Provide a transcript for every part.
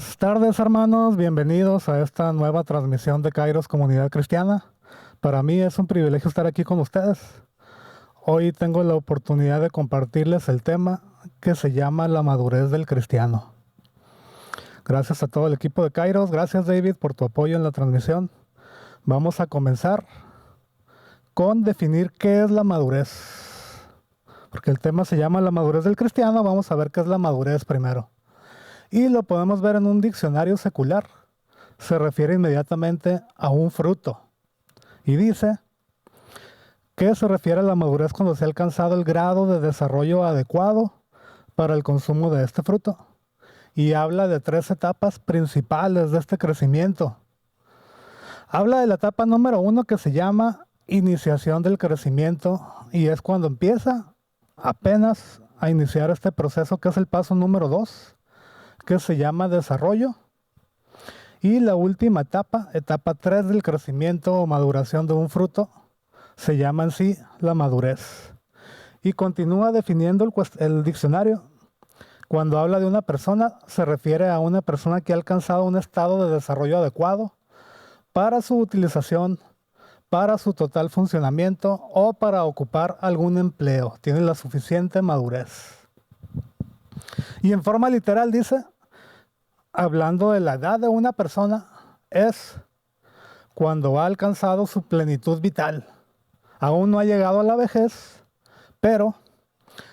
Buenas tardes, hermanos. Bienvenidos a esta nueva transmisión de Kairos Comunidad Cristiana. Para mí es un privilegio estar aquí con ustedes. Hoy tengo la oportunidad de compartirles el tema que se llama la madurez del cristiano. Gracias a todo el equipo de Kairos. Gracias, David, por tu apoyo en la transmisión. Vamos a comenzar con definir qué es la madurez. Porque el tema se llama la madurez del cristiano. Vamos a ver qué es la madurez primero. Y lo podemos ver en un diccionario secular. Se refiere inmediatamente a un fruto. Y dice que se refiere a la madurez cuando se ha alcanzado el grado de desarrollo adecuado para el consumo de este fruto. Y habla de 3 etapas principales de este crecimiento. Habla de la etapa número 1 que se llama iniciación del crecimiento. Y es cuando empieza apenas a iniciar este proceso, que es el paso número 2. Que se llama desarrollo. Y la última etapa, etapa 3 del crecimiento o maduración de un fruto, se llama en sí la madurez. Y continúa definiendo el diccionario. Cuando habla de una persona, se refiere a una persona que ha alcanzado un estado de desarrollo adecuado para su utilización, para su total funcionamiento o para ocupar algún empleo. Tiene la suficiente madurez. Y en forma literal dice, hablando de la edad de una persona, es cuando ha alcanzado su plenitud vital. Aún no ha llegado a la vejez, pero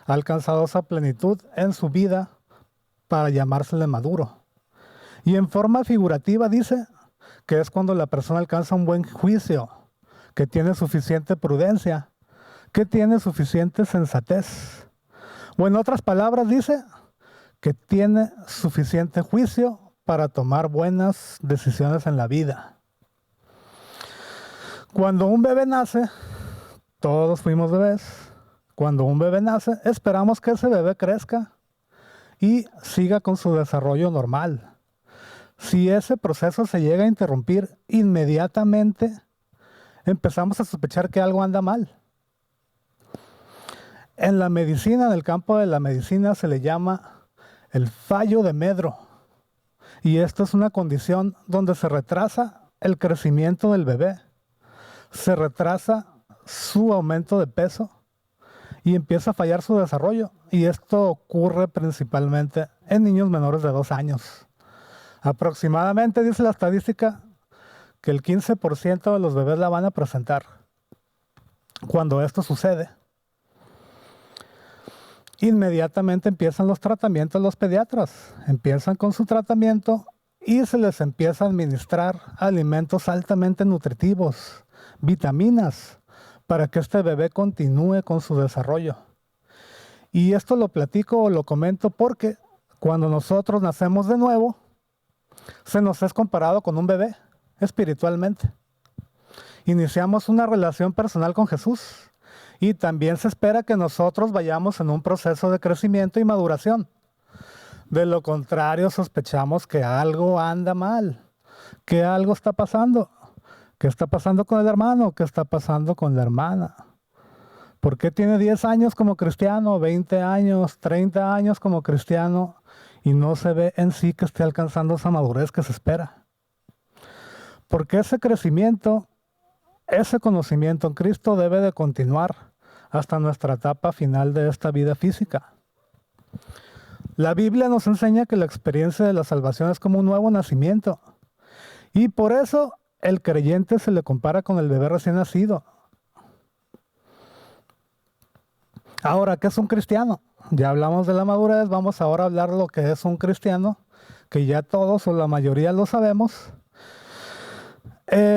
ha alcanzado esa plenitud en su vida para llamársele maduro. Y en forma figurativa dice que es cuando la persona alcanza un buen juicio, que tiene suficiente prudencia, que tiene suficiente sensatez. O en otras palabras dice que tiene suficiente juicio para tomar buenas decisiones en la vida. Cuando un bebé nace, todos fuimos bebés, cuando un bebé nace, esperamos que ese bebé crezca y siga con su desarrollo normal. Si ese proceso se llega a interrumpir, inmediatamente empezamos a sospechar que algo anda mal. En la medicina, en el campo de la medicina, se le llama el fallo de Medro. Y esto es una condición donde se retrasa el crecimiento del bebé, se retrasa su aumento de peso y empieza a fallar su desarrollo. Y esto ocurre principalmente en niños menores de 2 años. Aproximadamente, dice la estadística, que el 15% de los bebés la van a presentar. Cuando esto sucede, inmediatamente empiezan los tratamientos los pediatras. Empiezan con su tratamiento y se les empieza a administrar alimentos altamente nutritivos, vitaminas, para que este bebé continúe con su desarrollo. Y esto lo platico o lo comento porque cuando nosotros nacemos de nuevo, se nos es comparado con un bebé espiritualmente. Iniciamos una relación personal con Jesús. Y también se espera que nosotros vayamos en un proceso de crecimiento y maduración. De lo contrario, sospechamos que algo anda mal, que algo está pasando. ¿Qué está pasando con el hermano? ¿Qué está pasando con la hermana? ¿Por qué tiene 10 años como cristiano, 20 años, 30 años como cristiano y no se ve en sí que esté alcanzando esa madurez que se espera? Porque ese crecimiento, ese conocimiento en Cristo debe de continuar hasta nuestra etapa final de esta vida física. La Biblia nos enseña que la experiencia de la salvación es como un nuevo nacimiento. Y por eso el creyente se le compara con el bebé recién nacido. Ahora, ¿qué es un cristiano? Ya hablamos de la madurez, vamos ahora a hablar de lo que es un cristiano, que ya todos o la mayoría lo sabemos.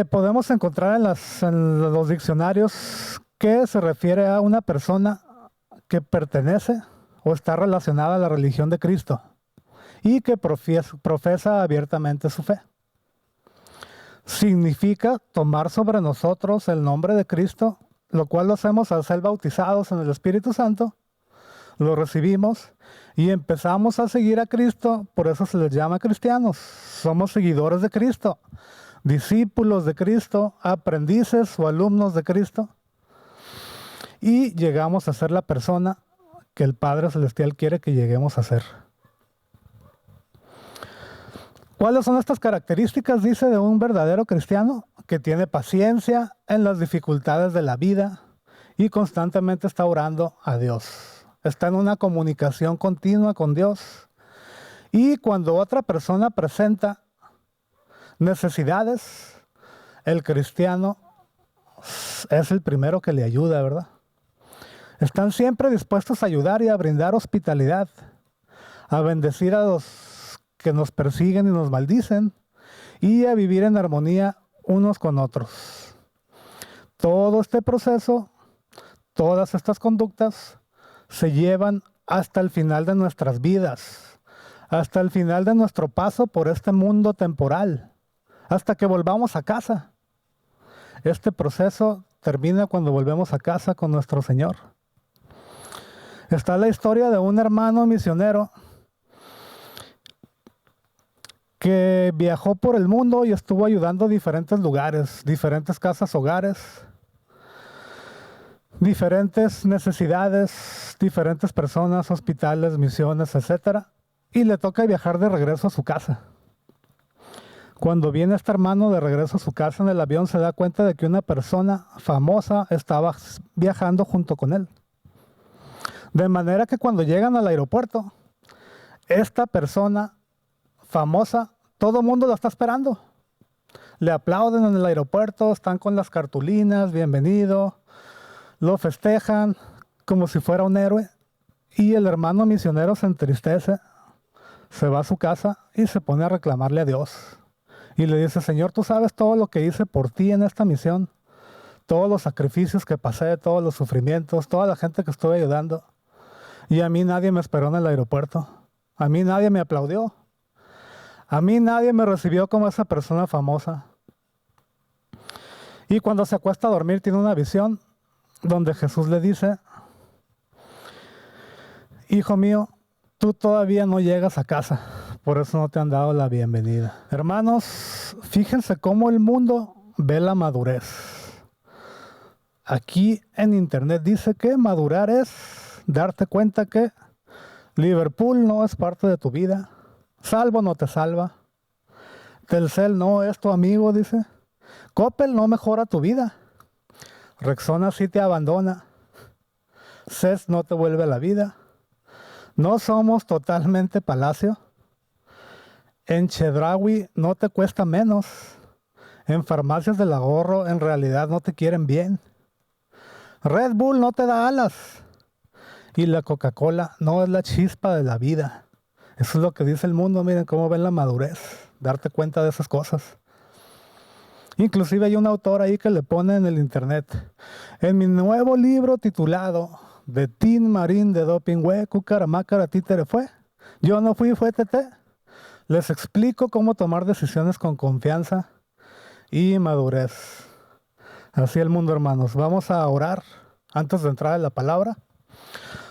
Podemos encontrar en los diccionarios que se refiere a una persona que pertenece o está relacionada a la religión de Cristo y que profesa abiertamente su fe. Significa tomar sobre nosotros el nombre de Cristo, lo cual lo hacemos al ser bautizados en el Espíritu Santo, lo recibimos y empezamos a seguir a Cristo, por eso se les llama cristianos. Somos seguidores de Cristo, discípulos de Cristo, aprendices o alumnos de Cristo. Y llegamos a ser la persona que el Padre Celestial quiere que lleguemos a ser. ¿Cuáles son estas características? Dice de un verdadero cristiano que tiene paciencia en las dificultades de la vida y constantemente está orando a Dios. Está en una comunicación continua con Dios. Y cuando otra persona presenta necesidades, el cristiano es el primero que le ayuda, ¿verdad? Están siempre dispuestos a ayudar y a brindar hospitalidad, a bendecir a los que nos persiguen y nos maldicen y a vivir en armonía unos con otros. Todo este proceso, todas estas conductas se llevan hasta el final de nuestras vidas, hasta el final de nuestro paso por este mundo temporal, hasta que volvamos a casa. Este proceso termina cuando volvemos a casa con nuestro Señor. Está la historia de un hermano misionero que viajó por el mundo y estuvo ayudando a diferentes lugares, diferentes casas hogares, diferentes necesidades, diferentes personas, hospitales, misiones, etc. Y le toca viajar de regreso a su casa. Cuando viene este hermano de regreso a su casa en el avión, se da cuenta de que una persona famosa estaba viajando junto con él. De manera que cuando llegan al aeropuerto, esta persona famosa, todo el mundo la está esperando. Le aplauden en el aeropuerto, están con las cartulinas, bienvenido, lo festejan como si fuera un héroe. Y el hermano misionero se entristece, se va a su casa y se pone a reclamarle a Dios. Y le dice: Señor, tú sabes todo lo que hice por ti en esta misión, todos los sacrificios que pasé, todos los sufrimientos, toda la gente que estuve ayudando. Y a mí nadie me esperó en el aeropuerto. A mí nadie me aplaudió. A mí nadie me recibió como esa persona famosa. Y cuando se acuesta a dormir tiene una visión donde Jesús le dice: hijo mío, tú todavía no llegas a casa, por eso no te han dado la bienvenida. Hermanos, fíjense cómo el mundo ve la madurez. Aquí en internet dice que madurar es darte cuenta que Liverpool no es parte de tu vida, Salvo no te salva, Telcel no es tu amigo, dice, Coppel no mejora tu vida, Rexona sí te abandona, CES no te vuelve a la vida, no somos totalmente Palacio, en Chedraui no te cuesta menos, en Farmacias del Ahorro en realidad no te quieren bien, Red Bull no te da alas y la Coca-Cola no es la chispa de la vida. Eso es lo que dice el mundo. Miren cómo ven la madurez, darte cuenta de esas cosas. Inclusive hay un autor ahí que le pone en el internet: en mi nuevo libro titulado De Tin Marín de Doping Hue, Cucaramácara Títere fue, yo no fui, fue Tete, les explico cómo tomar decisiones con confianza y madurez. Así el mundo, hermanos. Vamos a orar antes de entrar en la palabra.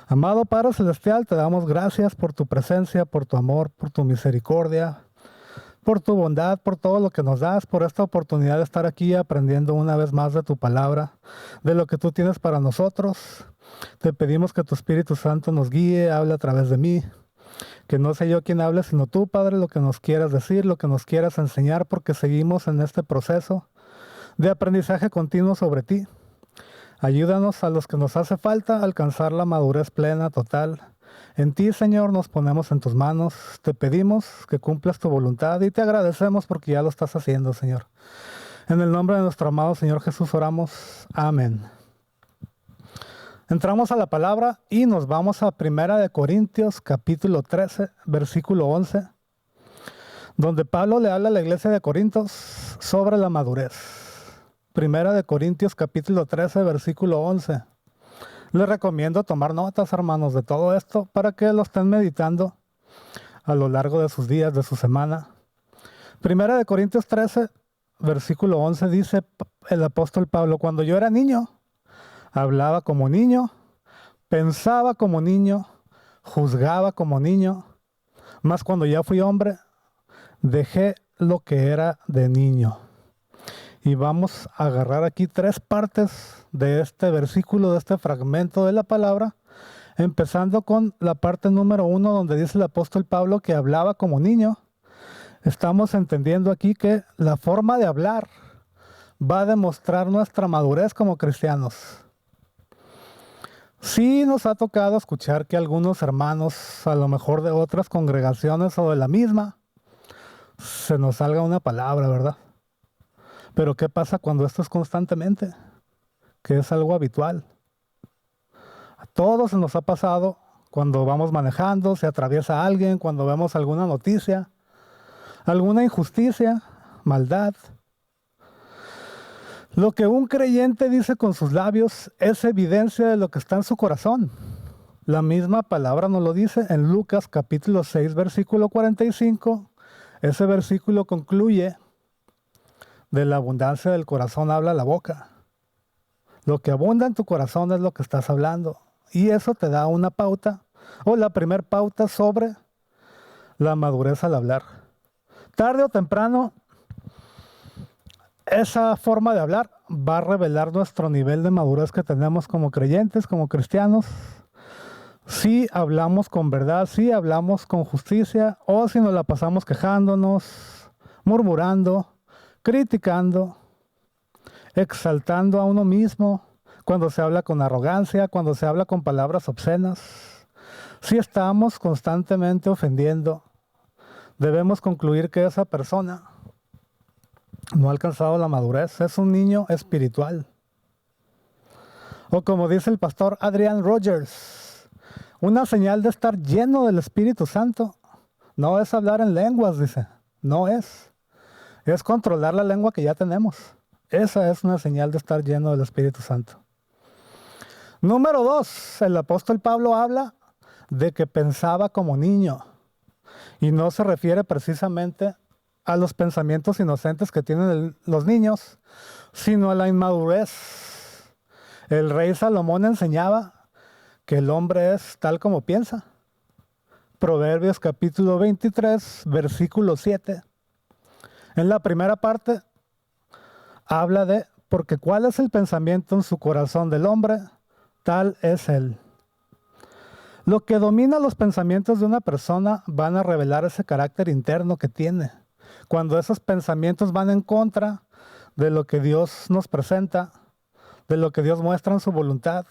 Amado Padre Celestial, te damos gracias por tu presencia, por tu amor, por tu misericordia, por tu bondad, por todo lo que nos das, por esta oportunidad de estar aquí aprendiendo una vez más de tu palabra, de lo que tú tienes para nosotros. Te pedimos que tu Espíritu Santo nos guíe, hable a través de mí, que no sea yo quien hable, sino tú, Padre, lo que nos quieras decir, lo que nos quieras enseñar, porque seguimos en este proceso de aprendizaje continuo sobre ti. Ayúdanos a los que nos hace falta alcanzar la madurez plena, total. En ti, Señor, nos ponemos en tus manos. Te pedimos que cumplas tu voluntad y te agradecemos porque ya lo estás haciendo, Señor. En el nombre de nuestro amado Señor Jesús oramos. Amén. Entramos a la palabra y nos vamos a 1 Corintios capítulo 13, versículo 11, donde Pablo le habla a la iglesia de Corintios sobre la madurez. 1 Corintios capítulo 13, versículo 11. Les recomiendo tomar notas, hermanos, de todo esto para que lo estén meditando a lo largo de sus días, de su semana. 1 Corintios 13, versículo 11 dice el apóstol Pablo: cuando yo era niño, hablaba como niño, pensaba como niño, juzgaba como niño, mas cuando ya fui hombre, dejé lo que era de niño. Y vamos a agarrar aquí 3 partes de este versículo, de este fragmento de la palabra, empezando con la parte número 1, donde dice el apóstol Pablo que hablaba como niño. Estamos entendiendo aquí que la forma de hablar va a demostrar nuestra madurez como cristianos. Sí nos ha tocado escuchar que algunos hermanos, a lo mejor de otras congregaciones o de la misma, se nos salga una palabra, ¿verdad? Pero ¿qué pasa cuando esto es constantemente? Que es algo habitual. A todos se nos ha pasado cuando vamos manejando, se atraviesa alguien, cuando vemos alguna noticia, alguna injusticia, maldad. Lo que un creyente dice con sus labios es evidencia de lo que está en su corazón. La misma palabra nos lo dice en Lucas capítulo 6, versículo 45. Ese versículo concluye: de la abundancia del corazón habla la boca. Lo que abunda en tu corazón es lo que estás hablando. Y eso te da una pauta, o la primer pauta sobre la madurez al hablar. Tarde o temprano, esa forma de hablar va a revelar nuestro nivel de madurez que tenemos como creyentes, como cristianos. Si hablamos con verdad, si hablamos con justicia, o si nos la pasamos quejándonos, murmurando, criticando, exaltando a uno mismo, cuando se habla con arrogancia, cuando se habla con palabras obscenas. Si estamos constantemente ofendiendo, debemos concluir que esa persona no ha alcanzado la madurez, es un niño espiritual. O como dice el pastor Adrian Rogers, una señal de estar lleno del Espíritu Santo no es hablar en lenguas, dice, no es. Es controlar la lengua que ya tenemos. Esa es una señal de estar lleno del Espíritu Santo. Número 2, el apóstol Pablo habla de que pensaba como niño. Y no se refiere precisamente a los pensamientos inocentes que tienen los niños, sino a la inmadurez. El rey Salomón enseñaba que el hombre es tal como piensa. Proverbios capítulo 23, versículo 7. En la primera parte habla de: porque cuál es el pensamiento en su corazón del hombre, tal es él. Lo que domina los pensamientos de una persona van a revelar ese carácter interno que tiene. Cuando esos pensamientos van en contra de lo que Dios nos presenta, de lo que Dios muestra en su voluntad,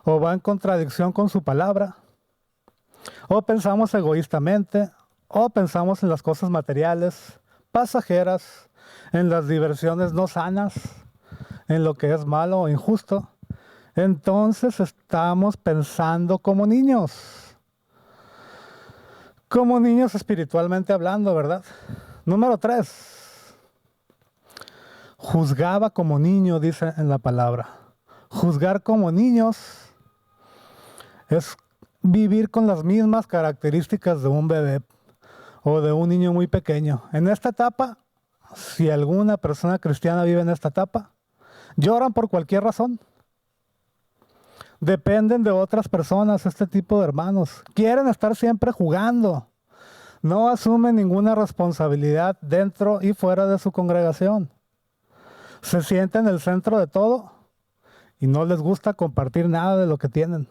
o va en contradicción con su palabra, o pensamos egoístamente, o pensamos en las cosas materiales, pasajeras, en las diversiones no sanas, en lo que es malo o injusto, entonces estamos pensando como niños espiritualmente hablando, ¿verdad? Número 3, juzgaba como niño, dice en la palabra. Juzgar como niños es vivir con las mismas características de un bebé o de un niño muy pequeño. En esta etapa, si alguna persona cristiana vive en esta etapa, lloran por cualquier razón. Dependen de otras personas, este tipo de hermanos. Quieren estar siempre jugando. No asumen ninguna responsabilidad dentro y fuera de su congregación. Se sienten el centro de todo y no les gusta compartir nada de lo que tienen.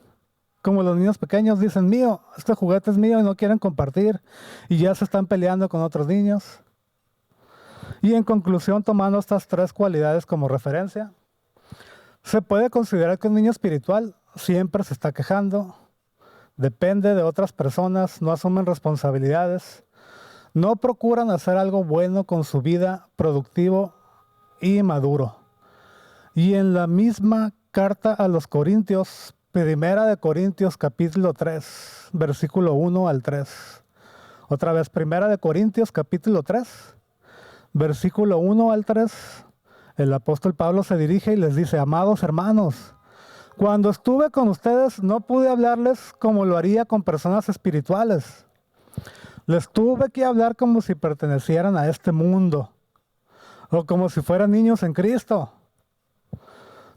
Como los niños pequeños dicen: mío, este juguete es mío, y no quieren compartir y ya se están peleando con otros niños. Y en conclusión, tomando estas 3 cualidades como referencia, se puede considerar que un niño espiritual siempre se está quejando, depende de otras personas, no asumen responsabilidades, no procuran hacer algo bueno con su vida, productivo y maduro. Y en la misma carta a los Corintios, Primera de Corintios capítulo 3, versículo 1 al 3. Otra vez, Primera de Corintios capítulo 3, versículo 1 al 3. El apóstol Pablo se dirige y les dice: amados hermanos, cuando estuve con ustedes no pude hablarles como lo haría con personas espirituales. Les tuve que hablar como si pertenecieran a este mundo, o como si fueran niños en Cristo.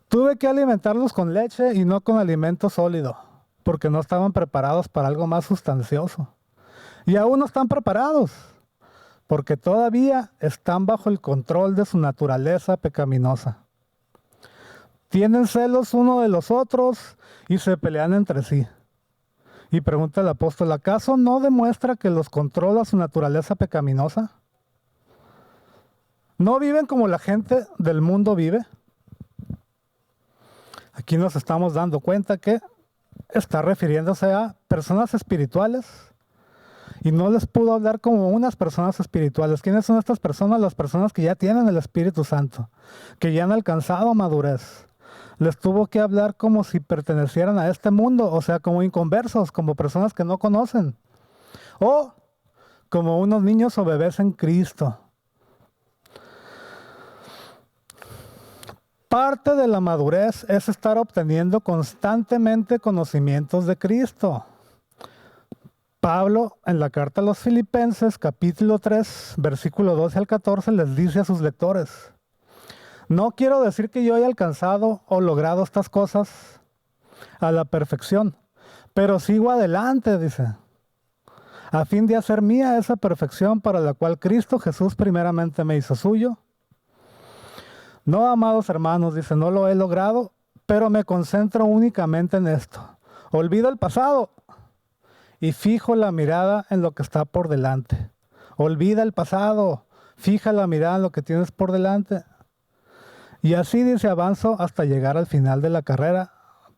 Tuve que alimentarlos con leche y no con alimento sólido, porque no estaban preparados para algo más sustancioso. Y aún no están preparados, porque todavía están bajo el control de su naturaleza pecaminosa. Tienen celos uno de los otros y se pelean entre sí. Y pregunta el apóstol, ¿acaso no demuestra que los controla su naturaleza pecaminosa? ¿No viven como la gente del mundo vive? Aquí nos estamos dando cuenta que está refiriéndose a personas espirituales y no les pudo hablar como unas personas espirituales. ¿Quiénes son estas personas? Las personas que ya tienen el Espíritu Santo, que ya han alcanzado madurez. Les tuvo que hablar como si pertenecieran a este mundo, o sea, como inconversos, como personas que no conocen, o como unos niños o bebés en Cristo. Parte de la madurez es estar obteniendo constantemente conocimientos de Cristo. Pablo, en la carta a los Filipenses, capítulo 3, versículo 12 al 14, les dice a sus lectores: no quiero decir que yo haya alcanzado o logrado estas cosas a la perfección, pero sigo adelante, dice, a fin de hacer mía esa perfección para la cual Cristo Jesús primeramente me hizo suyo. No, amados hermanos, dice, no lo he logrado, pero me concentro únicamente en esto. Olvido el pasado y fijo la mirada en lo que está por delante. Olvida el pasado, fija la mirada en lo que tienes por delante. Y así, dice, avanzo hasta llegar al final de la carrera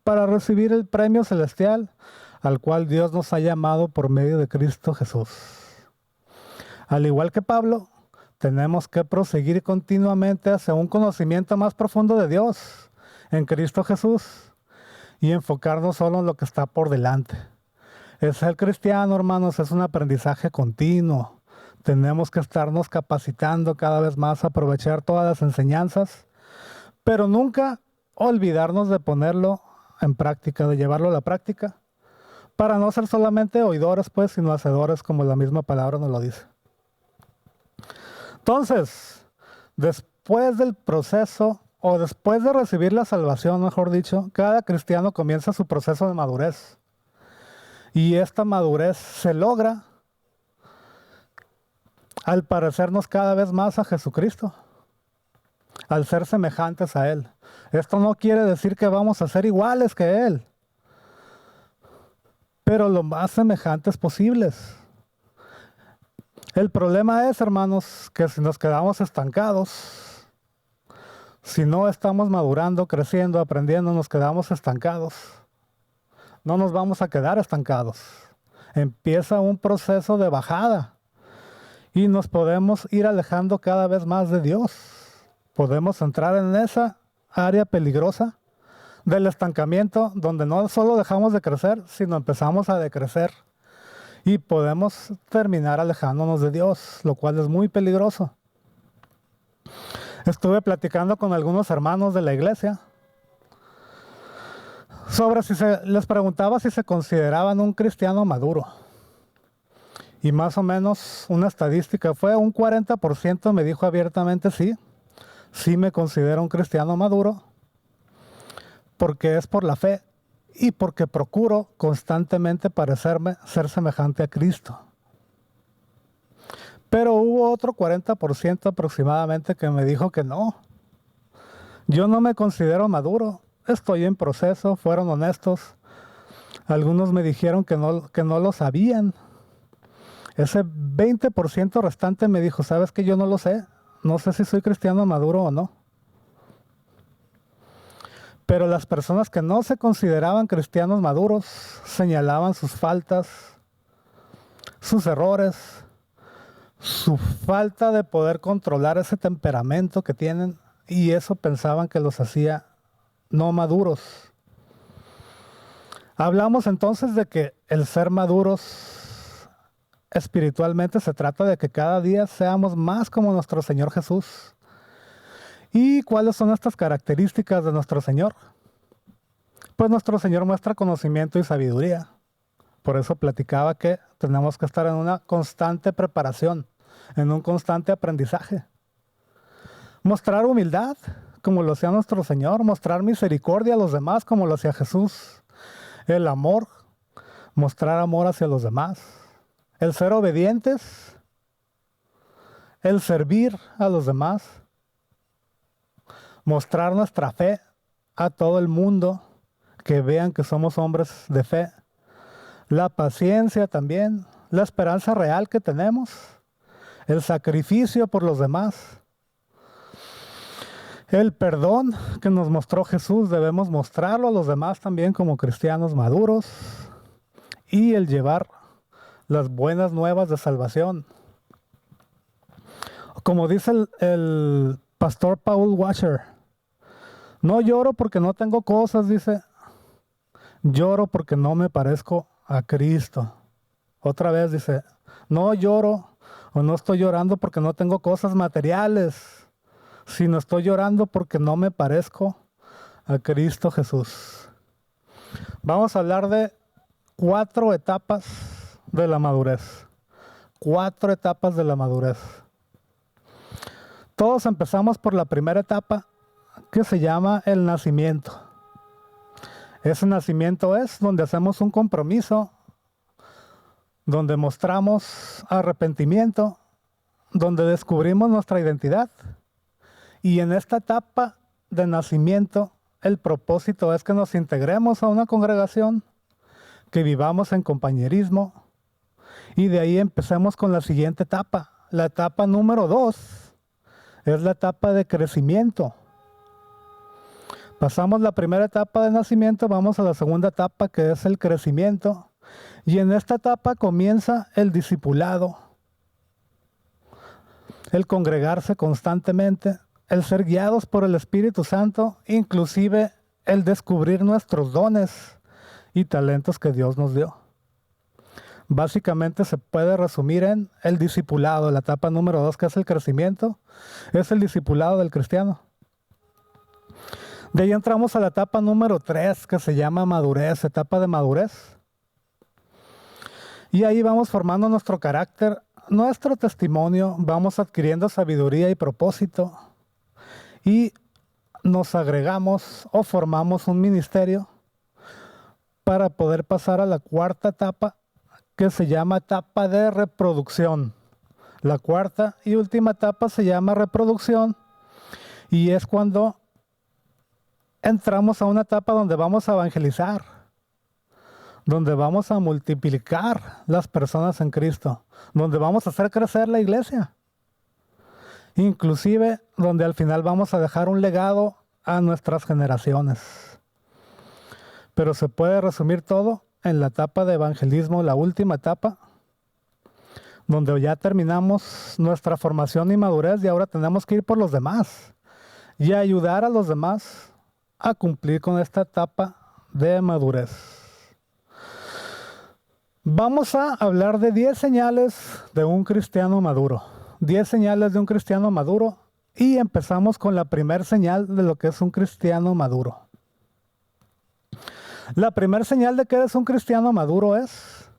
para recibir el premio celestial al cual Dios nos ha llamado por medio de Cristo Jesús. Al igual que Pablo, tenemos que proseguir continuamente hacia un conocimiento más profundo de Dios en Cristo Jesús y enfocarnos solo en lo que está por delante. El ser cristiano, hermanos, es un aprendizaje continuo. Tenemos que estarnos capacitando cada vez más, aprovechar todas las enseñanzas, pero nunca olvidarnos de ponerlo en práctica, de llevarlo a la práctica, para no ser solamente oidores, pues, sino hacedores, como la misma palabra nos lo dice. Entonces, después del proceso, o después de recibir la salvación, mejor dicho, cada cristiano comienza su proceso de madurez. Y esta madurez se logra al parecernos cada vez más a Jesucristo, al ser semejantes a Él. Esto no quiere decir que vamos a ser iguales que Él, pero lo más semejantes posibles. El problema es, hermanos, que si nos quedamos estancados, si no estamos madurando, creciendo, aprendiendo, nos quedamos estancados, no nos vamos a quedar estancados. Empieza un proceso de bajada y nos podemos ir alejando cada vez más de Dios. Podemos entrar en esa área peligrosa del estancamiento, donde no solo dejamos de crecer, sino empezamos a decrecer. Y podemos terminar alejándonos de Dios, lo cual es muy peligroso. Estuve platicando con algunos hermanos de la iglesia sobre les preguntaba si se consideraban un cristiano maduro. Y más o menos una estadística fue un 40% me dijo abiertamente sí me considero un cristiano maduro, porque es por la fe y porque procuro constantemente ser semejante a Cristo. Pero hubo otro 40% aproximadamente que me dijo que no. Yo no me considero maduro, estoy en proceso, fueron honestos. Algunos me dijeron que no lo sabían. Ese 20% restante me dijo, ¿sabes qué? Yo no lo sé. No sé si soy cristiano maduro o no. Pero las personas que no se consideraban cristianos maduros señalaban sus faltas, sus errores, su falta de poder controlar ese temperamento que tienen, y eso pensaban que los hacía no maduros. Hablamos entonces de que el ser maduros espiritualmente se trata de que cada día seamos más como nuestro Señor Jesús. ¿Y cuáles son estas características de nuestro Señor? Pues nuestro Señor muestra conocimiento y sabiduría. Por eso platicaba que tenemos que estar en una constante preparación, en un constante aprendizaje. Mostrar humildad, como lo hacía nuestro Señor. Mostrar misericordia a los demás, como lo hacía Jesús. El amor, mostrar amor hacia los demás. El ser obedientes. El servir a los demás. Mostrar nuestra fe a todo el mundo, que vean que somos hombres de fe. la paciencia también, la esperanza real que tenemos, el sacrificio por los demás, el perdón que nos mostró Jesús, debemos mostrarlo a los demás también como cristianos maduros, y el llevar las buenas nuevas de salvación. Como dice el pastor Paul Washer, no lloro porque no tengo cosas, dice, lloro porque no me parezco a Cristo. Otra vez dice, no lloro o no estoy llorando porque no tengo cosas materiales, sino estoy llorando porque no me parezco a Cristo Jesús. Vamos a hablar de 4 etapas de la madurez. 4 etapas de la madurez. Todos empezamos por la primera etapa, que se llama el nacimiento. Ese nacimiento es donde hacemos un compromiso, donde mostramos arrepentimiento, donde descubrimos nuestra identidad. Y en esta etapa de nacimiento, el propósito es que nos integremos a una congregación, que vivamos en compañerismo, y de ahí empecemos con la siguiente etapa. La etapa número 2 es la etapa de crecimiento. Pasamos la primera etapa de nacimiento, vamos a la segunda etapa, que es el crecimiento. Y en esta etapa comienza el discipulado, el congregarse constantemente, el ser guiados por el Espíritu Santo, inclusive el descubrir nuestros dones y talentos que Dios nos dio. Básicamente se puede resumir en el discipulado. La etapa número 2, que es el crecimiento, es el discipulado del cristiano. De ahí entramos a la etapa número 3, que se llama madurez, etapa de madurez. Y ahí vamos formando nuestro carácter, nuestro testimonio, vamos adquiriendo sabiduría y propósito. Y nos agregamos o formamos un ministerio para poder pasar a la 4ª etapa, que se llama etapa de reproducción. La 4ª y última etapa se llama reproducción, y es cuando entramos a una etapa donde vamos a evangelizar, donde vamos a multiplicar las personas en Cristo, donde vamos a hacer crecer la iglesia, inclusive donde al final vamos a dejar un legado a nuestras generaciones. Pero se puede resumir todo en la etapa de evangelismo, la última etapa, donde ya terminamos nuestra formación y madurez, y ahora tenemos que ir por los demás y ayudar a los demás a cumplir con esta etapa de madurez. Vamos a hablar de 10 señales de un cristiano maduro. 10 señales de un cristiano maduro, y empezamos con la primera señal de lo que es un cristiano maduro. La primera señal de que eres un cristiano maduro es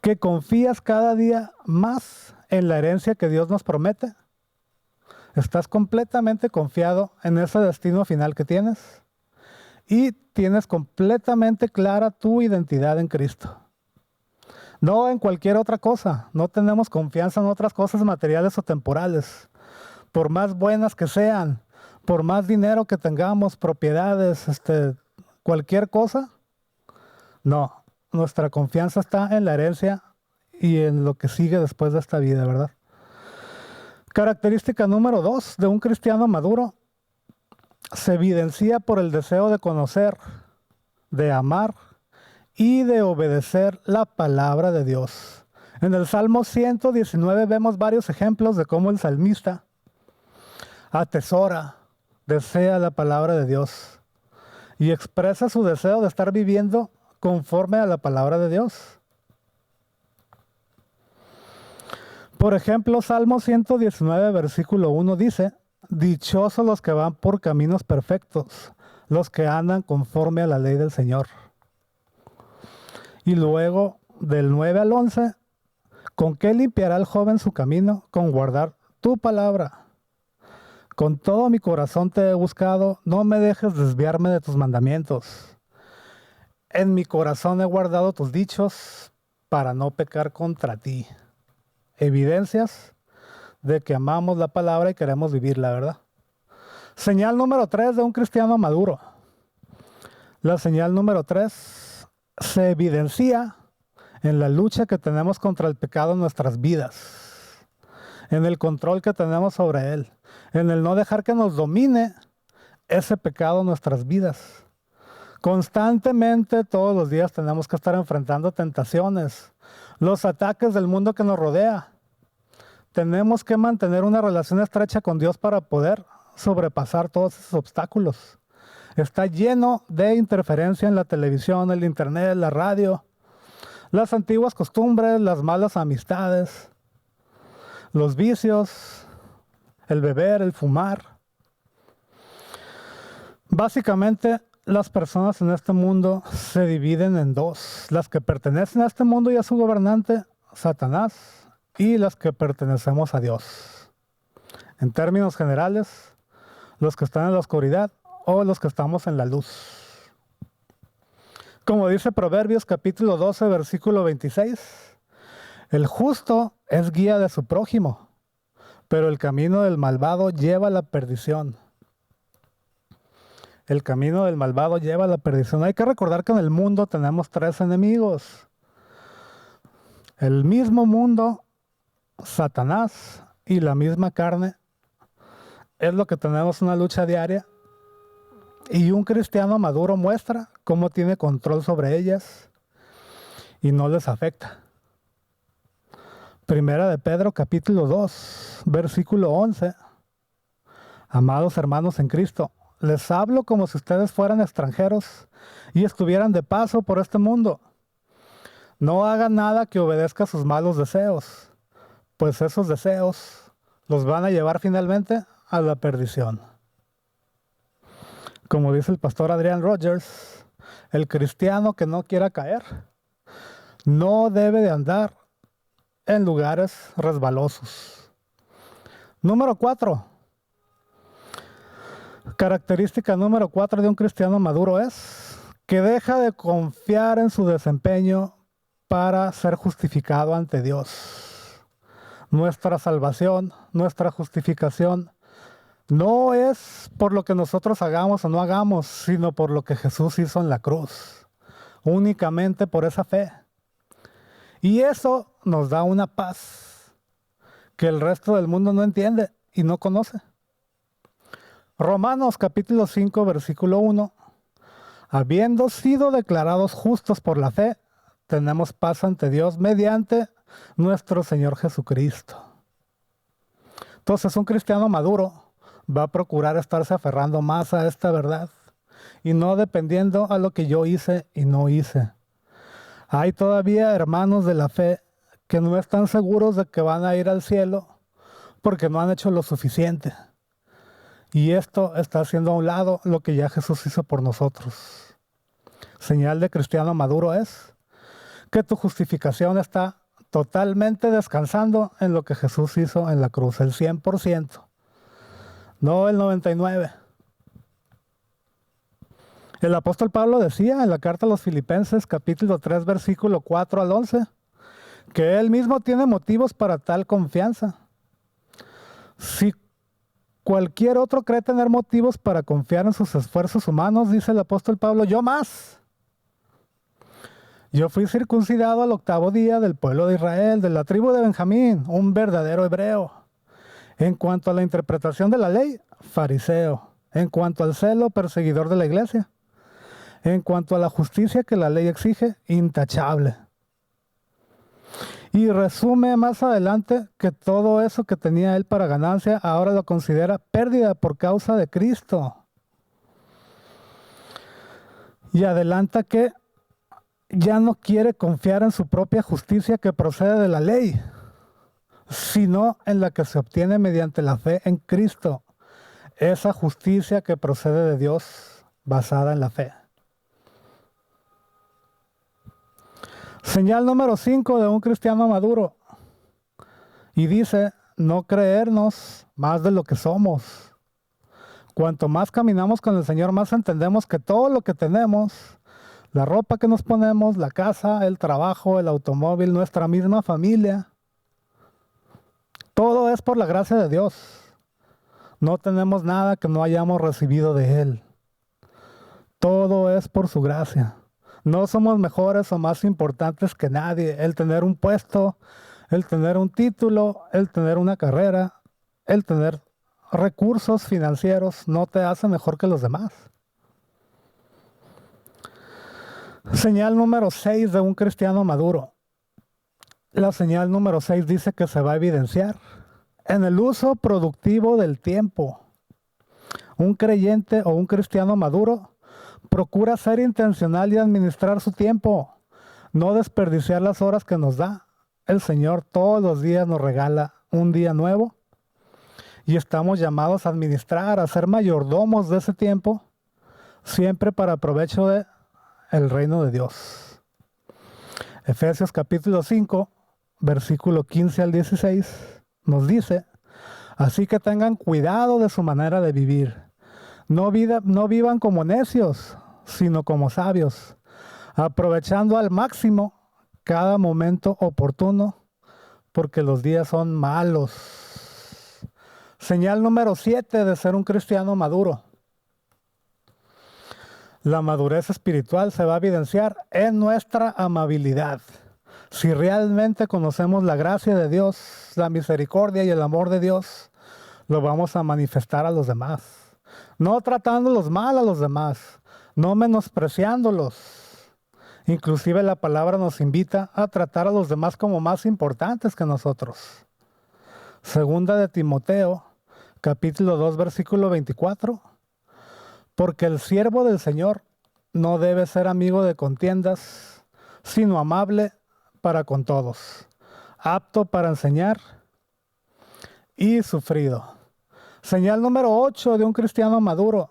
que confías cada día más en la herencia que Dios nos promete. Estás completamente confiado en ese destino final que tienes, y tienes completamente clara tu identidad en Cristo. No en cualquier otra cosa. No tenemos confianza en otras cosas materiales o temporales, por más buenas que sean, por más dinero que tengamos, propiedades, cualquier cosa. No, nuestra confianza está en la herencia y en lo que sigue después de esta vida, ¿verdad? Característica número 2 de un cristiano maduro: se evidencia por el deseo de conocer, de amar y de obedecer la palabra de Dios. En el Salmo 119 vemos varios ejemplos de cómo el salmista atesora, desea la palabra de Dios y expresa su deseo de estar viviendo conforme a la palabra de Dios. Por ejemplo, Salmo 119, versículo 1 dice: dichosos los que van por caminos perfectos, los que andan conforme a la ley del Señor. Y luego, del 9 al 11, ¿con qué limpiará el joven su camino? Con guardar tu palabra. Con todo mi corazón te he buscado, no me dejes desviarme de tus mandamientos. En mi corazón he guardado tus dichos para no pecar contra ti. Evidencias de que amamos la palabra y queremos vivirla, ¿verdad? Señal número 3 de un cristiano maduro. La señal número 3 se evidencia en la lucha que tenemos contra el pecado en nuestras vidas, en el control que tenemos sobre él, en el no dejar que nos domine ese pecado en nuestras vidas. Constantemente, todos los días tenemos que estar enfrentando tentaciones, los ataques del mundo que nos rodea. Tenemos que mantener una relación estrecha con Dios para poder sobrepasar todos esos obstáculos. Está lleno de interferencia en la televisión, el internet, la radio, las antiguas costumbres, las malas amistades, los vicios, el beber, el fumar. Básicamente, las personas en este mundo se dividen en dos: las que pertenecen a este mundo y a su gobernante, Satanás, y las que pertenecemos a Dios. En términos generales, los que están en la oscuridad o los que estamos en la luz. Como dice Proverbios capítulo 12, versículo 26, el justo es guía de su prójimo, pero el camino del malvado lleva a la perdición. El camino del malvado lleva a la perdición. Hay que recordar que en el mundo tenemos tres enemigos. El mismo mundo, Satanás y la misma carne. Es lo que tenemos una lucha diaria. Y un cristiano maduro muestra cómo tiene control sobre ellas y no les afecta. Primera de Pedro capítulo 2, versículo 11. Amados hermanos en Cristo, les hablo como si ustedes fueran extranjeros y estuvieran de paso por este mundo. No hagan nada que obedezca a sus malos deseos, pues esos deseos los van a llevar finalmente a la perdición. Como dice el pastor Adrian Rogers, el cristiano que no quiera caer no debe de andar en lugares resbalosos. Número 4. Característica número 4 de un cristiano maduro es que deja de confiar en su desempeño para ser justificado ante Dios. Nuestra salvación, nuestra justificación, no es por lo que nosotros hagamos o no hagamos, sino por lo que Jesús hizo en la cruz. Únicamente por esa fe. Y eso nos da una paz que el resto del mundo no entiende y no conoce. Romanos capítulo 5, versículo 1. Habiendo sido declarados justos por la fe, tenemos paz ante Dios mediante nuestro Señor Jesucristo. Entonces, un cristiano maduro va a procurar estarse aferrando más a esta verdad y no dependiendo a lo que yo hice y no hice. Hay todavía hermanos de la fe que no están seguros de que van a ir al cielo porque no han hecho lo suficiente. Y esto está haciendo a un lado lo que ya Jesús hizo por nosotros. Señal de cristiano maduro es que tu justificación está totalmente descansando en lo que Jesús hizo en la cruz, el 100%, no el 99%. El apóstol Pablo decía en la carta a los Filipenses, capítulo 3, versículo 4 al 11, que él mismo tiene motivos para tal confianza. Si cualquier otro cree tener motivos para confiar en sus esfuerzos humanos, dice el apóstol Pablo, yo más. Yo fui circuncidado al 8º día del pueblo de Israel, de la tribu de Benjamín, un verdadero hebreo. En cuanto a la interpretación de la ley, fariseo. En cuanto al celo, perseguidor de la iglesia. En cuanto a la justicia que la ley exige, intachable. Y resume más adelante que todo eso que tenía él para ganancia, ahora lo considera pérdida por causa de Cristo. Y adelanta que ya no quiere confiar en su propia justicia que procede de la ley, sino en la que se obtiene mediante la fe en Cristo. Esa justicia que procede de Dios basada en la fe. Señal número 5 de un cristiano maduro. Y dice, no creernos más de lo que somos. Cuanto más caminamos con el Señor, más entendemos que todo lo que tenemos, la ropa que nos ponemos, la casa, el trabajo, el automóvil, nuestra misma familia, todo es por la gracia de Dios. No tenemos nada que no hayamos recibido de Él. Todo es por su gracia. No somos mejores o más importantes que nadie. El tener un puesto, el tener un título, el tener una carrera, el tener recursos financieros no te hace mejor que los demás. Señal número 6 de un cristiano maduro. La señal número 6 dice que se va a evidenciar en el uso productivo del tiempo. Un creyente o un cristiano maduro procura ser intencional y administrar su tiempo, no desperdiciar las horas que nos da. El Señor todos los días nos regala un día nuevo y estamos llamados a administrar, a ser mayordomos de ese tiempo, siempre para provecho de el reino de Dios. Efesios capítulo 5, versículo 15 al 16, nos dice: así que tengan cuidado de su manera de vivir. No vivan como necios, sino como sabios, aprovechando al máximo cada momento oportuno, porque los días son malos. Señal número 7 de ser un cristiano maduro. La madurez espiritual se va a evidenciar en nuestra amabilidad. Si realmente conocemos la gracia de Dios, la misericordia y el amor de Dios, lo vamos a manifestar a los demás. No tratándolos mal a los demás, no menospreciándolos. Inclusive la palabra nos invita a tratar a los demás como más importantes que nosotros. Segunda de Timoteo, capítulo 2, versículo 24. Porque el siervo del Señor no debe ser amigo de contiendas, sino amable para con todos, apto para enseñar y sufrido. Señal número 8 de un cristiano maduro.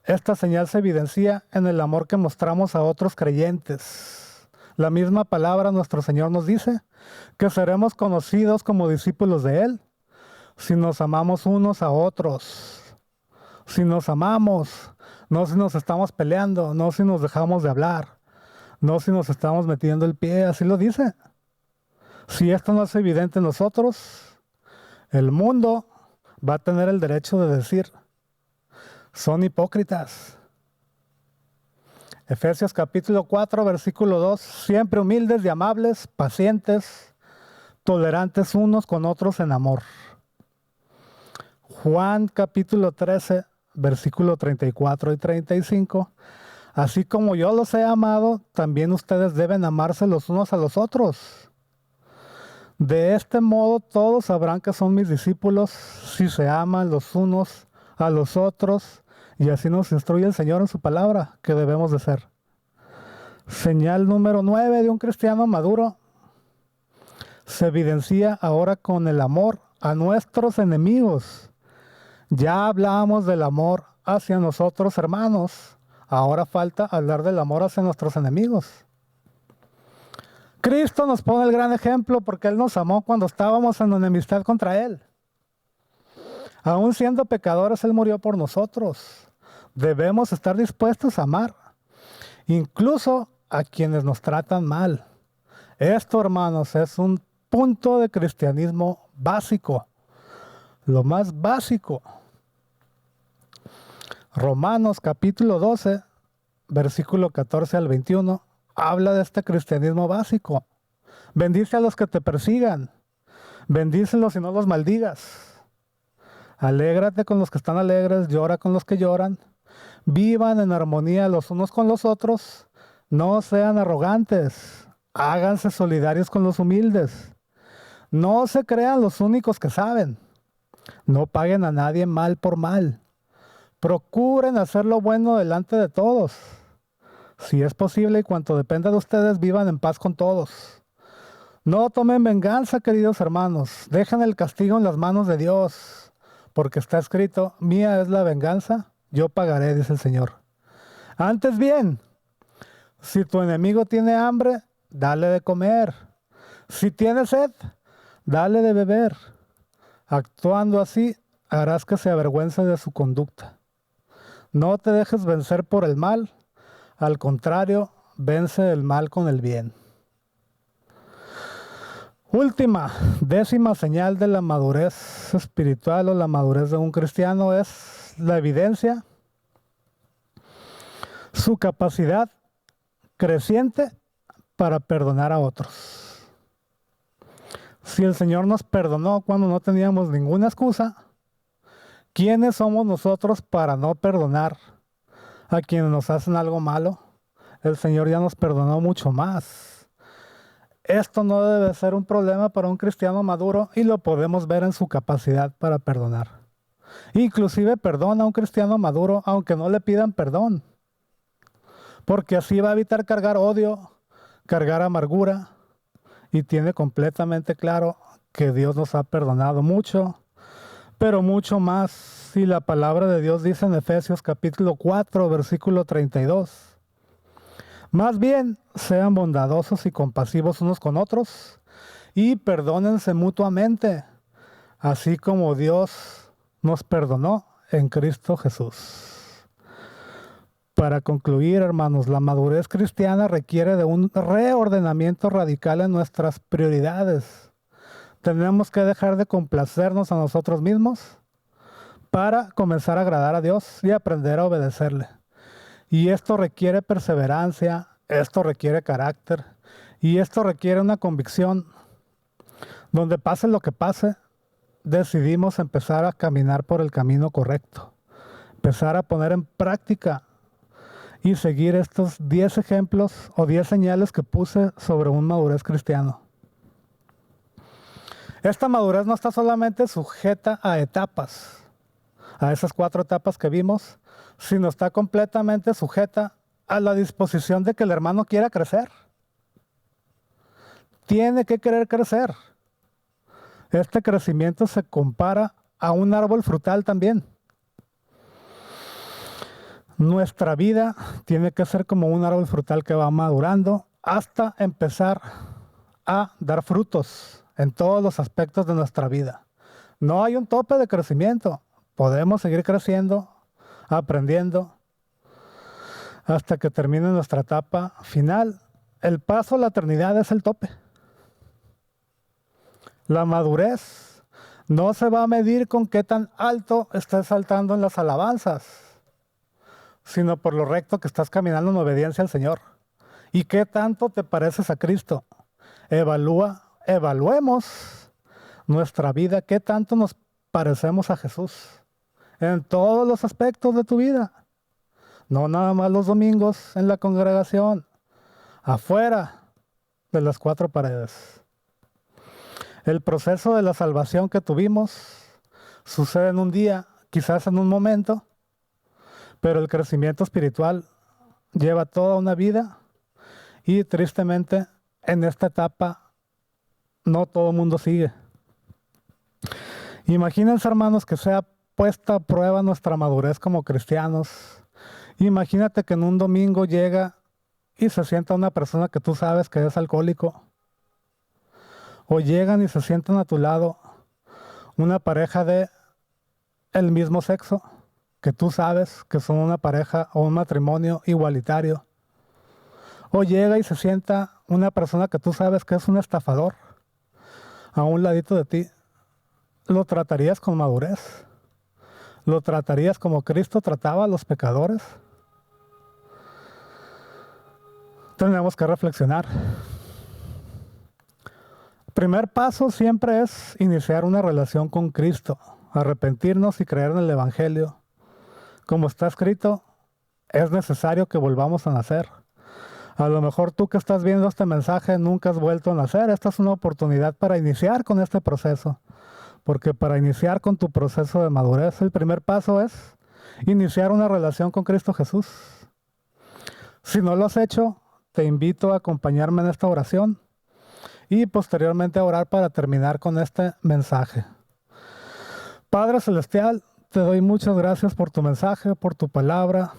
Esta señal se evidencia en el amor que mostramos a otros creyentes. La misma palabra nuestro Señor nos dice que seremos conocidos como discípulos de Él si nos amamos unos a otros. Si nos amamos, no si nos estamos peleando, no si nos dejamos de hablar, no si nos estamos metiendo el pie, así lo dice. Si esto no es evidente en nosotros, el mundo va a tener el derecho de decir: son hipócritas. Efesios capítulo 4, versículo 2, siempre humildes y amables, pacientes, tolerantes unos con otros en amor. Juan capítulo 13, versículo 34 y 35, así como yo los he amado, también ustedes deben amarse los unos a los otros. De este modo todos sabrán que son mis discípulos si se aman los unos a los otros, y así nos instruye el Señor en su palabra que debemos de ser. Señal número 9 de un cristiano maduro se evidencia ahora con el amor a nuestros enemigos. Ya hablábamos del amor hacia nosotros, hermanos. Ahora falta hablar del amor hacia nuestros enemigos. Cristo nos pone el gran ejemplo porque Él nos amó cuando estábamos en enemistad contra Él. Aún siendo pecadores, Él murió por nosotros. Debemos estar dispuestos a amar, incluso a quienes nos tratan mal. Esto, hermanos, es un punto de cristianismo básico. Lo más básico. Romanos capítulo 12, versículo 14 al 21, habla de este cristianismo básico. Bendice a los que te persigan, bendícelos y no los maldigas. Alégrate con los que están alegres, llora con los que lloran. Vivan en armonía los unos con los otros, no sean arrogantes, háganse solidarios con los humildes. No se crean los únicos que saben, no paguen a nadie mal por mal. Procuren hacer lo bueno delante de todos. Si es posible y cuanto dependa de ustedes, vivan en paz con todos. No tomen venganza, queridos hermanos. Dejen el castigo en las manos de Dios, porque está escrito: mía es la venganza, yo pagaré, dice el Señor. Antes bien, si tu enemigo tiene hambre, dale de comer. Si tiene sed, dale de beber. Actuando así, harás que se avergüence de su conducta. No te dejes vencer por el mal, al contrario, vence el mal con el bien. Última, 10ª señal de la madurez espiritual o la madurez de un cristiano es la evidencia, su capacidad creciente para perdonar a otros. Si el Señor nos perdonó cuando no teníamos ninguna excusa, ¿quiénes somos nosotros para no perdonar a quienes nos hacen algo malo? El Señor ya nos perdonó mucho más. Esto no debe ser un problema para un cristiano maduro y lo podemos ver en su capacidad para perdonar. Inclusive perdona a un cristiano maduro aunque no le pidan perdón, porque así va a evitar cargar odio, cargar amargura, y tiene completamente claro que Dios nos ha perdonado mucho, pero mucho más. Si la palabra de Dios dice en Efesios capítulo 4, versículo 32, más bien, sean bondadosos y compasivos unos con otros y perdónense mutuamente, así como Dios nos perdonó en Cristo Jesús. Para concluir, hermanos, la madurez cristiana requiere de un reordenamiento radical en nuestras prioridades. Tenemos que dejar de complacernos a nosotros mismos para comenzar a agradar a Dios y aprender a obedecerle. Y esto requiere perseverancia, esto requiere carácter y esto requiere una convicción. Donde pase lo que pase, decidimos empezar a caminar por el camino correcto, empezar a poner en práctica y seguir estos 10 ejemplos o 10 señales que puse sobre un madurez cristiano. Esta madurez no está solamente sujeta a etapas, a esas 4 etapas que vimos, sino está completamente sujeta a la disposición de que el hermano quiera crecer. Tiene que querer crecer. Este crecimiento se compara a un árbol frutal también. Nuestra vida tiene que ser como un árbol frutal que va madurando hasta empezar a dar frutos en todos los aspectos de nuestra vida. No hay un tope de crecimiento. Podemos seguir creciendo, aprendiendo, hasta que termine nuestra etapa final. El paso a la eternidad es el tope. La madurez no se va a medir con qué tan alto estés saltando en las alabanzas, sino por lo recto que estás caminando en obediencia al Señor. ¿Y qué tanto te pareces a Cristo? Evaluemos nuestra vida, qué tanto nos parecemos a Jesús en todos los aspectos de tu vida. No nada más los domingos en la congregación, afuera de las 4 paredes. El proceso de la salvación que tuvimos sucede en un día, quizás en un momento, pero el crecimiento espiritual lleva toda una vida y tristemente en esta etapa no todo el mundo sigue. Imagínense, hermanos, que sea puesta a prueba nuestra madurez como cristianos. Imagínate que en un domingo llega y se sienta una persona que tú sabes que es alcohólico. O llegan y se sientan a tu lado una pareja de el mismo sexo, que tú sabes que son una pareja o un matrimonio igualitario. O llega y se sienta una persona que tú sabes que es un estafador a un ladito de ti. ¿Lo tratarías con madurez? ¿Lo tratarías como Cristo trataba a los pecadores? Tenemos que reflexionar. Primer paso siempre es iniciar una relación con Cristo, arrepentirnos y creer en el Evangelio. Como está escrito, es necesario que volvamos a nacer. A lo mejor tú que estás viendo este mensaje nunca has vuelto a nacer. Esta es una oportunidad para iniciar con este proceso. Porque para iniciar con tu proceso de madurez, el primer paso es iniciar una relación con Cristo Jesús. Si no lo has hecho, te invito a acompañarme en esta oración y posteriormente a orar para terminar con este mensaje. Padre Celestial, te doy muchas gracias por tu mensaje, por tu palabra.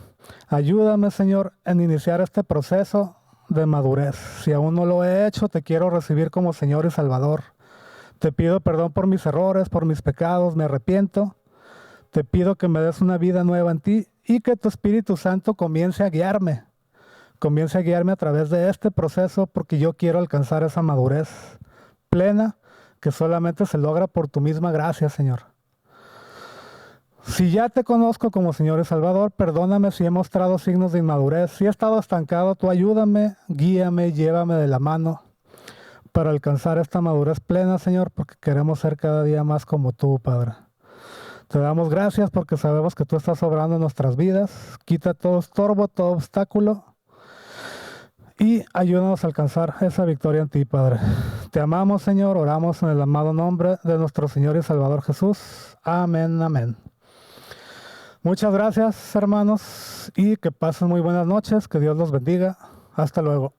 Ayúdame, Señor, en iniciar este proceso de madurez. Si aún no lo he hecho, te quiero recibir como Señor y Salvador. Te pido perdón por mis errores, por mis pecados, me arrepiento. Te pido que me des una vida nueva en ti y que tu Espíritu Santo comience a guiarme. Comience a guiarme a través de este proceso porque yo quiero alcanzar esa madurez plena que solamente se logra por tu misma gracia, Señor. Si ya te conozco como Señor y Salvador, perdóname si he mostrado signos de inmadurez. Si he estado estancado, tú ayúdame, guíame, llévame de la mano para alcanzar esta madurez plena, Señor, porque queremos ser cada día más como tú, Padre. Te damos gracias porque sabemos que tú estás obrando en nuestras vidas. Quita todo estorbo, todo obstáculo y ayúdanos a alcanzar esa victoria en ti, Padre. Te amamos, Señor. Oramos en el amado nombre de nuestro Señor y Salvador Jesús. Amén, amén. Muchas gracias, hermanos, y que pasen muy buenas noches. Que Dios los bendiga. Hasta luego.